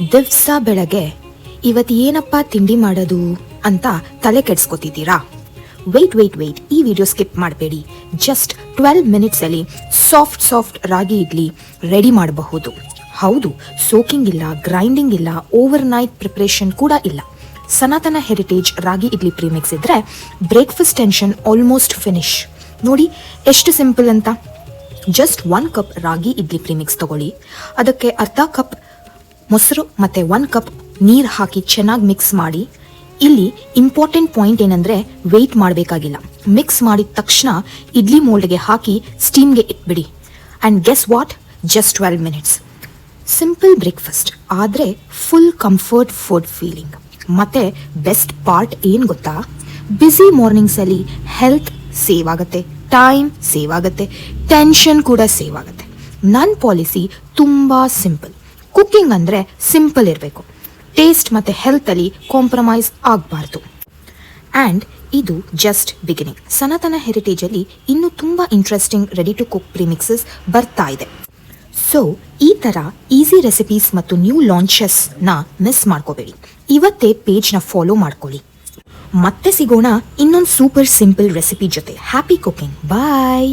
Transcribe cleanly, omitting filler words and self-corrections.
ದಿವ್ಸ ಬೆಳಗ್ಗೆ ಇವತ್ತು ಏನಪ್ಪ ತಿಂಡಿ ಮಾಡೋದು ಅಂತ ತಲೆ ಕೆಡ್ಸ್ಕೊತಿದ್ದೀರಾ? ವೆಯ್ಟ್, ಈ ವಿಡಿಯೋ ಸ್ಕಿಪ್ ಮಾಡಬೇಡಿ. ಜಸ್ಟ್ 12 ಮಿನಿಟ್ಸಲ್ಲಿ ಸಾಫ್ಟ್ ರಾಗಿ ಇಡ್ಲಿ ರೆಡಿ ಮಾಡಬಹುದು. ಹೌದು, ಸೋಕಿಂಗ್ ಇಲ್ಲ, ಗ್ರೈಂಡಿಂಗ್ ಇಲ್ಲ, ಓವರ್ ನೈಟ್ ಪ್ರಿಪ್ರೇಷನ್ ಕೂಡ ಇಲ್ಲ. ಸನಾತನ ಹೆರಿಟೇಜ್ ರಾಗಿ ಇಡ್ಲಿ ಪ್ರೀಮಿಕ್ಸ್ ಇದ್ರೆ ಬ್ರೇಕ್ಫಾಸ್ಟ್ ಟೆನ್ಷನ್ ಆಲ್ಮೋಸ್ಟ್ ಫಿನಿಶ್. ನೋಡಿ ಎಷ್ಟು ಸಿಂಪಲ್ ಅಂತ. ಜಸ್ಟ್ 1 ಕಪ್ ರಾಗಿ ಇಡ್ಲಿ ಪ್ರೀಮಿಕ್ಸ್ ತಗೊಳ್ಳಿ, ಅದಕ್ಕೆ ಅರ್ಧ ಕಪ್ ಮೊಸರು ಮತ್ತು 1 ಕಪ್ ನೀರು ಹಾಕಿ ಚೆನ್ನಾಗಿ ಮಿಕ್ಸ್ ಮಾಡಿ. ಇಲ್ಲಿ ಇಂಪಾರ್ಟೆಂಟ್ ಪಾಯಿಂಟ್ ಏನಂದರೆ ವೆಯ್ಟ್ ಮಾಡಬೇಕಾಗಿಲ್ಲ. ಮಿಕ್ಸ್ ಮಾಡಿದ ತಕ್ಷಣ ಇಡ್ಲಿ ಮೋಲ್ಡ್ಗೆ ಹಾಕಿ ಸ್ಟೀಮ್ಗೆ ಇಟ್ಬಿಡಿ. And guess what, just 12 minutes. Simple breakfast ಆದರೆ ಫುಲ್ ಕಂಫರ್ಟ್ ಫುಡ್ ಫೀಲಿಂಗ್. ಮತ್ತು ಬೆಸ್ಟ್ ಪಾರ್ಟ್ ಏನು ಗೊತ್ತಾ? ಬ್ಯುಸಿ ಮಾರ್ನಿಂಗ್ಸಲ್ಲಿ ಹೆಲ್ತ್ ಸೇವ್ ಆಗುತ್ತೆ, ಟೈಮ್ ಸೇವ್ ಆಗುತ್ತೆ, ಟೆನ್ಷನ್ ಕೂಡ ಸೇವ್ ಆಗುತ್ತೆ. ನನ್ನ ಪಾಲಿಸಿ ತುಂಬ ಸಿಂಪಲ್. ಕುಕ್ಕಿಂಗ್ ಅಂದರೆ ಸಿಂಪಲ್ ಇರಬೇಕು, ಟೇಸ್ಟ್ ಮತ್ತು ಹೆಲ್ತಲ್ಲಿ ಕಾಂಪ್ರಮೈಸ್ ಆಗಬಾರ್ದು. ಆ್ಯಂಡ್ ಇದು ಜಸ್ಟ್ ಬಿಗಿನಿಂಗ್. ಸನಾತನ ಹೆರಿಟೇಜಲ್ಲಿ ಇನ್ನೂ ತುಂಬ ಇಂಟ್ರೆಸ್ಟಿಂಗ್ ರೆಡಿ ಟು ಕುಕ್ ಪ್ರೀಮಿಕ್ಸಸ್ ಬರ್ತಾ ಇದೆ. ಸೊ ಈ ಥರ ಈಸಿ ರೆಸಿಪೀಸ್ ಮತ್ತು ನ್ಯೂ ಲಾಂಚಸ್ನ ಮಿಸ್ ಮಾಡ್ಕೋಬೇಡಿ. ಇವತ್ತೇ ಪೇಜ್ನ ಫಾಲೋ ಮಾಡ್ಕೊಳ್ಳಿ. ಮತ್ತೆ ಸಿಗೋಣ ಇನ್ನೊಂದು ಸೂಪರ್ ಸಿಂಪಲ್ ರೆಸಿಪಿ ಜೊತೆ. ಹ್ಯಾಪಿ ಕುಕಿಂಗ್, ಬಾಯ್.